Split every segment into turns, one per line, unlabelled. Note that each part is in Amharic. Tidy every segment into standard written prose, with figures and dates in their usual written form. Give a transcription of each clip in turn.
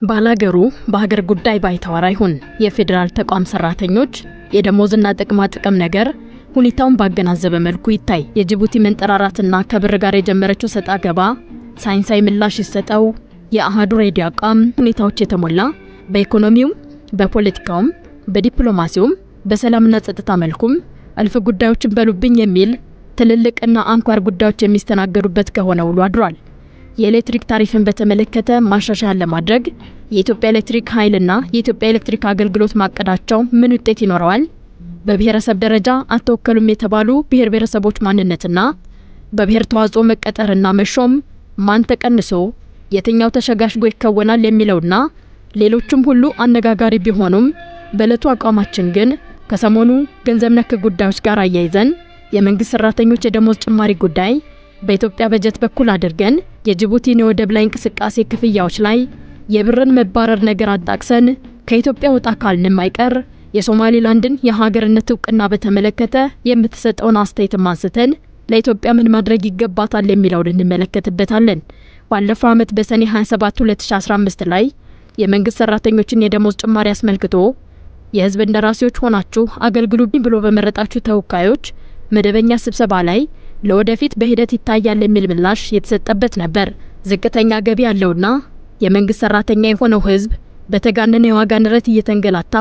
ባላገሩ በሀገር ጉዳይ ባይተዋር አይሁን የፌደራል ተቋም ሰራተኞች የደሞዝና ጥቅማ ጥቅም ነገር ሁኔታውን ባገናዘበ መልኩ ይታይ። የጅቡቲ መንጠራራትና ከብር ጋር የጀመረችው ሰጣ ገባ ሳይንሳዊ ምላሽ ይሰጠው። የአሃዱ ሬዲዮ አቋም ሁኔታዎች የተሞላ በኢኮኖሚውም በፖለቲካውም በዲፕሎማሲውም በሰላምና ጸጥታ መልኩም አልፍ ጉዳዮችን በሉብኝ የሚል ትልልቅና አንኳር ጉዳዮች የሚስተናገዱበት ከሆነ ውሎ አድሯል። የኤሌክትሪክ ታሪፍን በተመለከተ ማሻሻያ ለማድረግ የኢትዮጵያ ኤሌክትሪክ ኃይልና የኢትዮጵያ ኤሌክትሪክ አገልግሎት ማቀዳቸው ምን ውጤት ይኖረዋል? በብሔረሰብ ደረጃ አልተወከሉም የተባሉ ብሔር ብሔረሰቦች ማንነትና በብሔር ተዋጽኦ መቀጠርና መሾም ማን ተቀንሶ የትኛው ተሸጋሽጎ ይከወናል የሚለውና ሌሎችም ሁሉ አነጋጋሪ ቢሆኑም በዕለቱ አቋማችን ግን ከሰሞኑ ገንዘብ ነክ ጉዳዮች ጋር አያይዘን የመንግስት ሰራተኞች የደሞዝ ጭማሪ ጉዳይ በኢትዮጵያ በጀት በኩል አድርገን የጅቡቲን የወደብ ላይ እንቅስቃሴ ክፍያዎች ላይ የብርን መባረር ነገር አጣቅሰን ከኢትዮጵያ ወጣ ካልንም አይቀር የሶማሊላንድን የሀገርነት እውቅና በተመለከተ የምትሰጠውን አስተያየት አንስተን ለኢትዮጵያ ምን ማድረግ ይገባታል የሚለውን እንመለከትበታለን። ባለፈው ዓመት በሰኔ 27 2015 ላይ የመንግስት ሰራተኞችን የደሞዝ ጭማሪ አስመልክቶ የህዝብ እንደራሴዎች ሆናችሁ አገልግሉብኝ ብሎ በመረጣችሁ ተወካዮች መደበኛ ስብሰባ ላይ ለወደፊት በሂደት ይታያል የሚል ምላሽ የተሰጠበት ነበር። ዝቅተኛ ገቢ ያለውና የመንግስት ሰራተኛ የሆነው ህዝብ በተጋነነ የዋጋ ንረት እየተንገላታ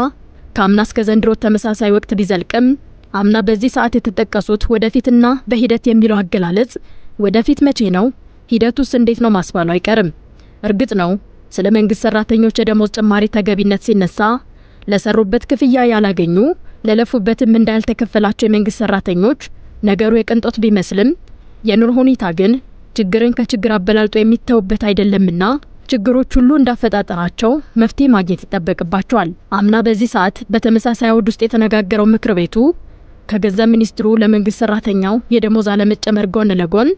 ከአምና እስከ ዘንድሮ ተመሳሳይ ወቅት ቢዘልቅም አምና በዚህ ሰዓት የተጠቀሱት ወደፊትና በሂደት የሚለው አገላለጽ ወደፊት መቼ ነው? ሂደቱስ እንዴት ነው ማስባሉ አይቀርም። እርግጥ ነው ስለ መንግስት ሰራተኞች የደሞዝ ጭማሪ ተገቢነት ሲነሳ ለሰሩበት ክፍያ ያላገኙ ለለፉበትም እንዳልተከፈላቸው የመንግስት ሰራተኞች ነገሩ የቅንጦት ቢመስልም የኑሮ ሁኔታ ግን ችግርን ከችግር አበላልጦ የሚተውበት አይደለምና ችግሮች ሁሉ እንዳፈጣጠራቸው መፍትሄ ማግኘት ይጠበቅባቸዋል። አምና በዚህ ሰዓት በተመሳሳይ አውድ ውስጥ የተነጋገረው ምክር ቤቱ ከገንዘብ ሚኒስትሩ ለመንግስት ሰራተኛው የደሞዝ አለመጨመር ጎን ለጎን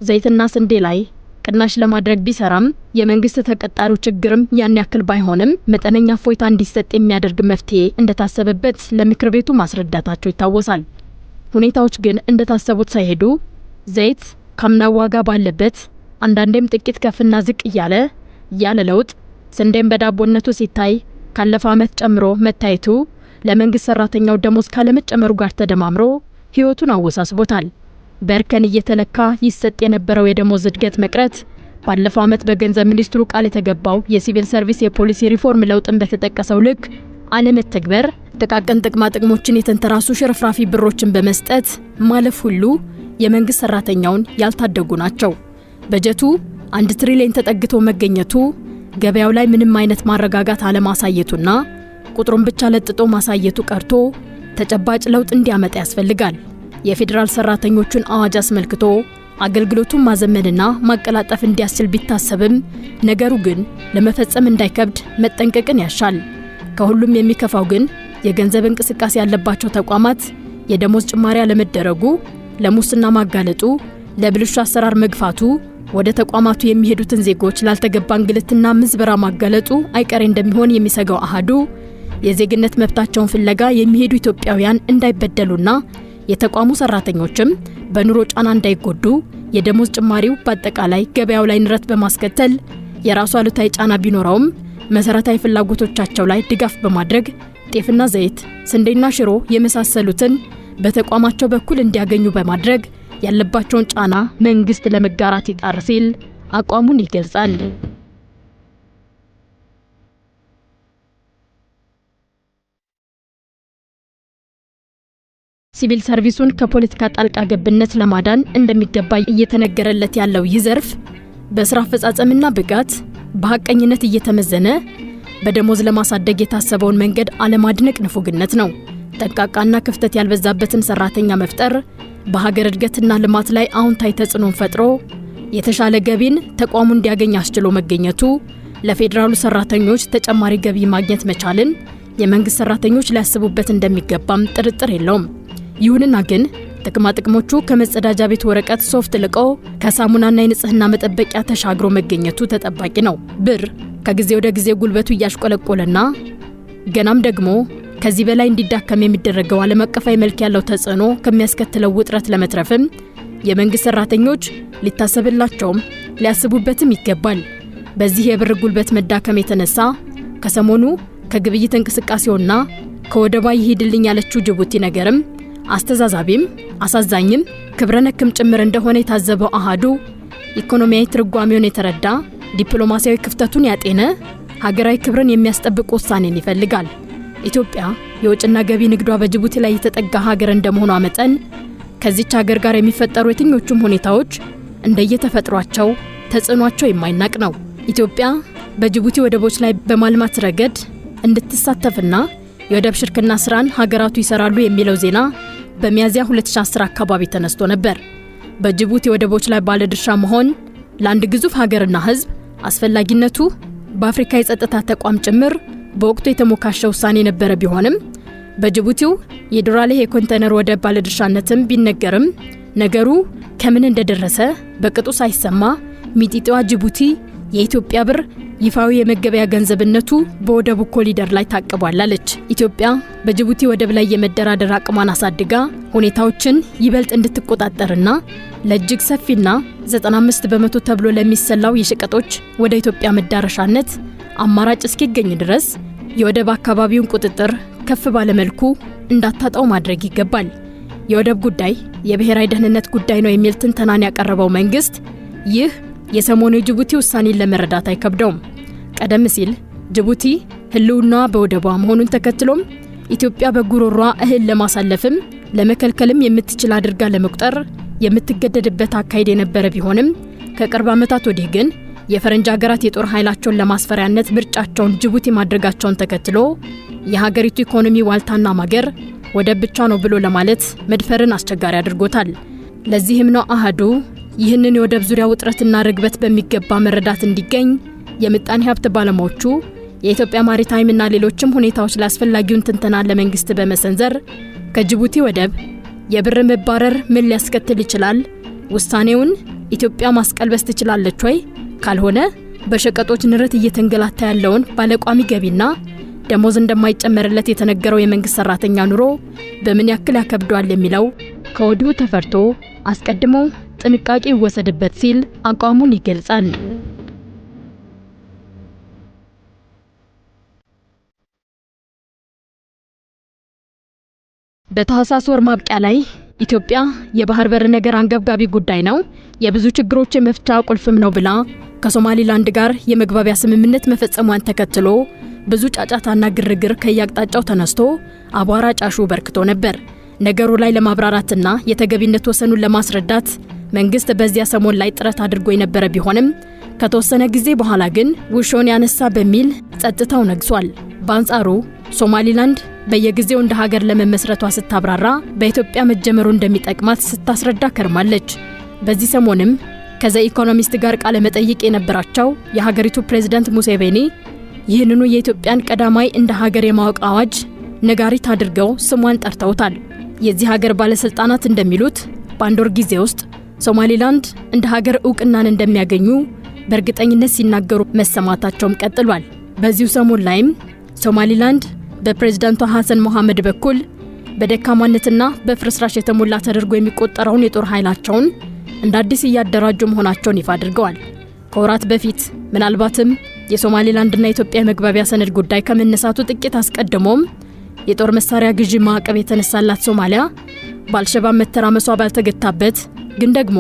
ዘይትና ስንዴ ላይ ቅናሽ ለማድረግ ቢሰራም የመንግስት ተቀጣሪው ችግርም ያን ያክል ባይሆንም መጠነኛ ፎይታ እንዲሰጥ የሚያደርግ መፍትሄ እንደታሰበበት ለምክር ቤቱ ማስረዳታቸው ይታወሳል። ሁኔታዎች ግን እንደታሰቡት ሳይሄዱ ዘይት ከአምናው ዋጋ ባለበት አንዳንዴም ጥቂት ከፍና ዝቅ ያለ ለውጥ ስንዴም በዳቦነቱ ሲታይ ካለፈው ዓመት ጨምሮ መታየቱ ለመንግስት ሰራተኛው ደሞዝ ካለመጨመሩ ጋር ተደማምሮ ህይወቱን አወሳስቦታል። በእርከን እየተለካ ይሰጥ የነበረው የደሞዝ እድገት መቅረት ባለፈው ዓመት በገንዘብ ሚኒስትሩ ቃል የተገባው የሲቪል ሰርቪስ የፖሊሲ ሪፎርም ለውጥን በተጠቀሰው ልክ አለመተግበር ጥቃቅን ጥቅማ ጥቅሞችን የተንተራሱ ሽርፍራፊ ብሮችን በመስጠት ማለፍ ሁሉ የመንግስት ሰራተኛውን ያልታደጉ ናቸው። በጀቱ 1 ትሪሊዮን ተጠግቶ መገኘቱ ገበያው ላይ ምንም አይነት ማረጋጋት አለማሳየቱና ቁጥሩን ብቻ ለጥጦ ማሳየቱ ቀርቶ ተጨባጭ ለውጥ እንዲያመጣ ያስፈልጋል። የፌደራል ሰራተኞቹን አዋጅ አስመልክቶ አገልግሎቱን ማዘመንና ማቀላጠፍ እንዲያስችል ቢታሰብም ነገሩ ግን ለመፈጸም እንዳይከብድ መጠንቀቅን ያሻል። ከሁሉም የሚከፋው ግን የገንዘብ እንቅስቃሴ ያለባቸው ተቋማት የደሞዝ ጭማሪ አለመደረጉ ለሙስና ማጋለጡ፣ ለብልሹ አሰራር መግፋቱ፣ ወደ ተቋማቱ የሚሄዱትን ዜጎች ላልተገባ እንግልትና ምዝበራ ማጋለጡ አይቀሬ እንደሚሆን የሚሰጋው አሃዱ የዜግነት መብታቸውን ፍለጋ የሚሄዱ ኢትዮጵያውያን እንዳይበደሉና የተቋሙ ሰራተኞችም በኑሮ ጫና እንዳይጎዱ የደሞዝ ጭማሪው በአጠቃላይ ገበያው ላይ ንረት በማስከተል የራሱ አሉታዊ ጫና ቢኖረውም መሰረታዊ ፍላጎቶቻቸው ላይ ድጋፍ በማድረግ ጤፍና ዘይት፣ ስንዴና ሽሮ የመሳሰሉትን በተቋማቸው በኩል እንዲያገኙ በማድረግ ያለባቸውን ጫና መንግስት ለመጋራት ይጣር ሲል አቋሙን ይገልጻል። ሲቪል ሰርቪሱን ከፖለቲካ ጣልቃ ገብነት ለማዳን እንደሚገባ እየተነገረለት ያለው ይህ ዘርፍ በስራ አፈጻጸምና ብቃት በሐቀኝነት እየተመዘነ በደሞዝ ለማሳደግ የታሰበውን መንገድ አለማድነቅ ንፉግነት ነው። ጠንቃቃና ክፍተት ያልበዛበትን ሰራተኛ መፍጠር በሀገር እድገትና ልማት ላይ አዎንታዊ ተጽዕኖን ፈጥሮ የተሻለ ገቢን ተቋሙ እንዲያገኝ አስችሎ መገኘቱ ለፌደራሉ ሰራተኞች ተጨማሪ ገቢ ማግኘት መቻልን የመንግስት ሰራተኞች ሊያስቡበት እንደሚገባም ጥርጥር የለውም። ይሁንና ግን ጥቅማ ጥቅሞቹ ከመጸዳጃ ቤት ወረቀት ሶፍት ልቀው ከሳሙናና የንጽህና መጠበቂያ ተሻግሮ መገኘቱ ተጠባቂ ነው። ብር ከጊዜ ወደ ጊዜ ጉልበቱ እያሽቆለቆለና ገናም ደግሞ ከዚህ በላይ እንዲዳከም የሚደረገው ዓለም አቀፋዊ መልክ ያለው ተጽዕኖ ከሚያስከትለው ውጥረት ለመትረፍም የመንግስት ሰራተኞች ሊታሰብላቸውም ሊያስቡበትም ይገባል። በዚህ የብር ጉልበት መዳከም የተነሳ ከሰሞኑ ከግብይት እንቅስቃሴውና ከወደባ ይሄድልኝ ያለችው ጅቡቲ ነገርም አስተዛዛቢም አሳዛኝም ክብረነክም ጭምር እንደሆነ የታዘበው አሃዱ ኢኮኖሚያዊ ትርጓሜውን የተረዳ ዲፕሎማሲያዊ ክፍተቱን ያጤነ ሀገራዊ ክብርን የሚያስጠብቅ ውሳኔን ይፈልጋል። ኢትዮጵያ የውጭና ገቢ ንግዷ በጅቡቲ ላይ የተጠጋ ሀገር እንደመሆኗ መጠን ከዚች ሀገር ጋር የሚፈጠሩ የትኞቹም ሁኔታዎች እንደየተፈጥሯቸው ተጽዕኗቸው የማይናቅ ነው። ኢትዮጵያ በጅቡቲ ወደቦች ላይ በማልማት ረገድ እንድትሳተፍና የወደብ ሽርክና ስራን ሀገራቱ ይሰራሉ የሚለው ዜና በሚያዝያ 2010 አካባቢ ተነስቶ ነበር። በጅቡቲ ወደቦች ላይ ባለድርሻ መሆን ለአንድ ግዙፍ ሀገርና ሕዝብ አስፈላጊነቱ በአፍሪካ የጸጥታ ተቋም ጭምር በወቅቱ የተሞካሸ ውሳኔ የነበረ ቢሆንም በጅቡቲው የዶራሌ የኮንቴነር ወደብ ባለድርሻነትም ቢነገርም ነገሩ ከምን እንደደረሰ በቅጡ ሳይሰማ ሚጢጢዋ ጅቡቲ የኢትዮጵያ ብር ይፋዊ የመገበያ ገንዘብነቱ በወደቡ ኮሊደር ላይ ታቅቧላለች። ኢትዮጵያ በጅቡቲ ወደብ ላይ የመደራደር አቅሟን አሳድጋ ሁኔታዎችን ይበልጥ እንድትቆጣጠርና ለእጅግ ሰፊና 95 በመቶ ተብሎ ለሚሰላው የሸቀጦች ወደ ኢትዮጵያ መዳረሻነት አማራጭ እስኪገኝ ድረስ የወደብ አካባቢውን ቁጥጥር ከፍ ባለመልኩ እንዳታጣው ማድረግ ይገባል። የወደብ ጉዳይ የብሔራዊ ደህንነት ጉዳይ ነው የሚል ትንተናን ያቀረበው መንግስት ይህ የሰሞኑ የጅቡቲ ውሳኔን ለመረዳት አይከብደውም። ቀደም ሲል ጅቡቲ ህልውናዋ በወደቧ መሆኑን ተከትሎም ኢትዮጵያ በጉሮሯ እህል ለማሳለፍም ለመከልከልም የምትችል አድርጋ ለመቁጠር የምትገደድበት አካሄድ የነበረ ቢሆንም ከቅርብ ዓመታት ወዲህ ግን የፈረንጅ ሀገራት የጦር ኃይላቸውን ለማስፈሪያነት ምርጫቸውን ጅቡቲ ማድረጋቸውን ተከትሎ የሀገሪቱ ኢኮኖሚ ዋልታና ማገር ወደብ ብቻ ነው ብሎ ለማለት መድፈርን አስቸጋሪ አድርጎታል። ለዚህም ነው አሃዱ ይህንን የወደብ ዙሪያ ውጥረትና ርግበት በሚገባ መረዳት እንዲገኝ የምጣኔ ሀብት ባለሙያዎቹ የኢትዮጵያ ማሪታይምና ሌሎችም ሁኔታዎች ለአስፈላጊውን ትንተና ለመንግስት በመሰንዘር ከጅቡቲ ወደብ የብር መባረር ምን ሊያስከትል ይችላል? ውሳኔውን ኢትዮጵያ ማስቀልበስ ትችላለች ወይ? ካልሆነ በሸቀጦች ንረት እየተንገላታ ያለውን ባለቋሚ ገቢና ደሞዝ እንደማይጨመርለት የተነገረው የመንግስት ሰራተኛ ኑሮ በምን ያክል ያከብደዋል የሚለው ከወዲሁ ተፈርቶ አስቀድሞ ጥንቃቄ ይወሰድበት ሲል አቋሙን ይገልጻል። በታህሳስ ወር ማብቂያ ላይ ኢትዮጵያ የባህር በር ነገር አንገብጋቢ ጉዳይ ነው፣ የብዙ ችግሮች የመፍቻ ቁልፍም ነው ብላ ከሶማሊላንድ ጋር የመግባቢያ ስምምነት መፈጸሟን ተከትሎ ብዙ ጫጫታና ግርግር ከያቅጣጫው ተነስቶ አቧራ ጫሹ በርክቶ ነበር። ነገሩ ላይ ለማብራራትና የተገቢነት ወሰኑን ለማስረዳት መንግስት በዚያ ሰሞን ላይ ጥረት አድርጎ የነበረ ቢሆንም ከተወሰነ ጊዜ በኋላ ግን ውሾን ያነሳ በሚል ጸጥታው ነግሷል። በአንጻሩ ሶማሊላንድ በየጊዜው እንደ ሀገር ለመመስረቷ ስታብራራ በኢትዮጵያ መጀመሩ እንደሚጠቅማት ስታስረዳ ከርማለች። በዚህ ሰሞንም ከዘ ኢኮኖሚስት ጋር ቃለ መጠይቅ የነበራቸው የሀገሪቱ ፕሬዝዳንት ሙሴቬኒ ይህንኑ የኢትዮጵያን ቀዳማይ እንደ ሀገር የማወቅ አዋጅ ነጋሪት አድርገው ስሟን ጠርተውታል። የዚህ ሀገር ባለስልጣናት እንደሚሉት በአንድ ወር ጊዜ ውስጥ ሶማሊላንድ እንደ ሀገር እውቅናን እንደሚያገኙ በእርግጠኝነት ሲናገሩ መሰማታቸውም ቀጥሏል። በዚሁ ሰሞን ላይም ሶማሊላንድ በፕሬዝዳንቷ ሐሰን መሐመድ በኩል በደካማነትና በፍርስራሽ የተሞላ ተደርጎ የሚቆጠረውን የጦር ኃይላቸውን እንደ አዲስ እያደራጁ መሆናቸውን ይፋ አድርገዋል። ከወራት በፊት ምናልባትም የሶማሊላንድና የኢትዮጵያ መግባቢያ ሰነድ ጉዳይ ከመነሳቱ ጥቂት አስቀድሞም የጦር መሳሪያ ግዢ ማዕቀብ የተነሳላት ሶማሊያ በአልሸባብ መተራመሷ ባልተገታበት ግን ደግሞ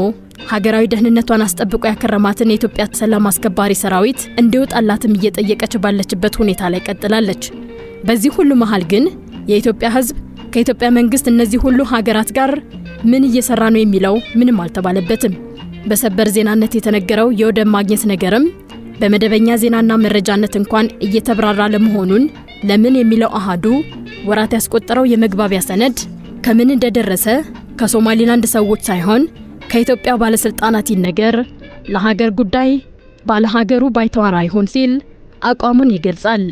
ሀገራዊ ደህንነቷን አስጠብቆ ያከረማትን የኢትዮጵያ ሰላም አስከባሪ ሰራዊት እንዲወጣላትም እየጠየቀች ባለችበት ሁኔታ ላይ ቀጥላለች። በዚህ ሁሉ መሃል ግን የኢትዮጵያ ሕዝብ ከኢትዮጵያ መንግስት እነዚህ ሁሉ ሀገራት ጋር ምን እየሰራ ነው የሚለው ምንም አልተባለበትም። በሰበር ዜናነት የተነገረው የወደብ ማግኘት ነገርም በመደበኛ ዜናና መረጃነት እንኳን እየተብራራ ለመሆኑን ለምን የሚለው አሃዱ ወራት ያስቆጠረው የመግባቢያ ሰነድ ከምን እንደደረሰ ከሶማሊላንድ ሰዎች ሳይሆን ከኢትዮጵያ ባለስልጣናት ይነገር፣ ለሀገር ጉዳይ ባለሀገሩ ባይተዋር አይሆን ሲል አቋሙን ይገልጻል።